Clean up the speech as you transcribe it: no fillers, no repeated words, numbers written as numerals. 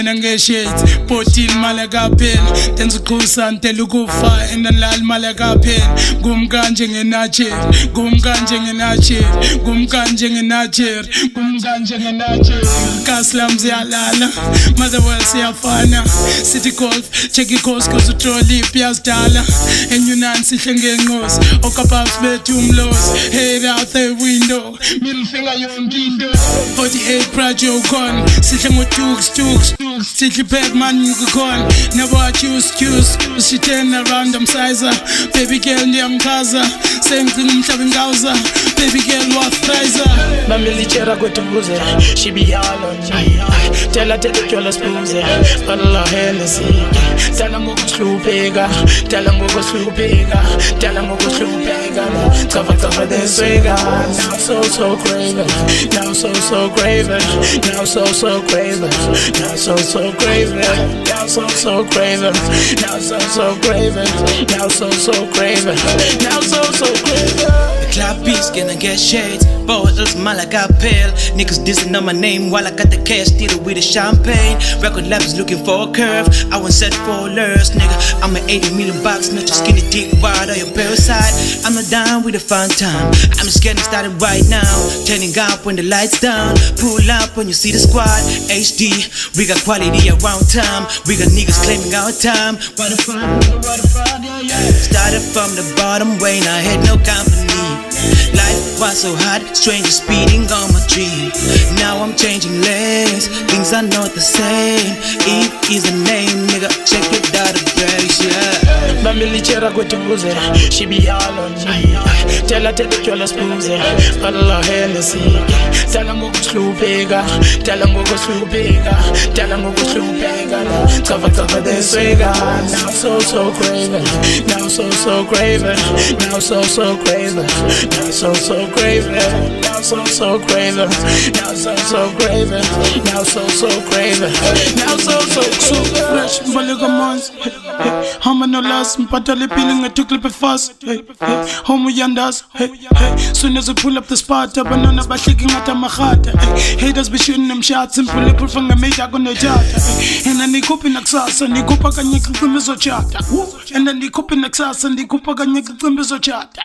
mina nge-shades Potil malakaphela Tenza ukusa ntela ukufa Endanilali malakaphela Gumkanje ngenatsheri Gumkanje ngenatsheri Gumkanje ngenatsheri Gumkanje ngenatsheri Kaslam ziyalala Motherwell siyafana City Golf Check i-course cause utrolip yazdala Enyunan sihle ngenqosi Okapabs bethu umlosi Head out the window Middle finger yonkinto 48 Prajo con Sihle ngo-tukes Sihle bad man yukukhona Never choose She turn around sizer Baby girl ndiyamchaza Sengcinga umhlaba ngawuza Baby girl wathrizer Bamilichera kwetubuze She be all on me Tell tyola spuze Bala Hennessy Tell ngokuhlupeka Tell ngokuhlupeka Tell ngokuhlupeka Cover this swagger Now so craven Now so craven Now so craven Now so craven Now so craven Now so craven Now so craven Now so craven The club beats gonna get shades Bottles, man, I got pale Niggas dissing on my name while I got the cash Dealing with the champagne Record labs looking for a curve I want set for lures, nigga I'm an 80 million bucks, not your skinny dick wide or your parasite I'm not down with a fun time I'm just getting started right now Turning up when the lights down Pull up when you see the squad HD, we got quality around time We got niggas claiming our time What the fuck, yeah. Started from the bottom way, I had no company Life was so hot, strangers speeding on my dream Now I'm changing lanes, things are not the same Eve is the name, nigga, check your database, yeah Bamilichera kwetubuze She be all on me Tell tyola spuze Bala Hennessy Tell ngokuhlupeka Tell ngokuhlupeka Tell ngokuhlupeka Cover this swagger Now so craven Now so craven Now so craven Now so craven Now so craven Now so craven Now so craven Now so craven Fresh mbaleka manzi Hama no last Mpatale pili ngetuklipe fast Homo yandas Soon as I pull up the spot Banana bahliki ngata makhata Haters be shooting them shots And pull up from a major gonna jata And then they copy naksasa Nikupa kanye kikimizo chata And then they copy naksasa Nikupa kanye kikimizo chata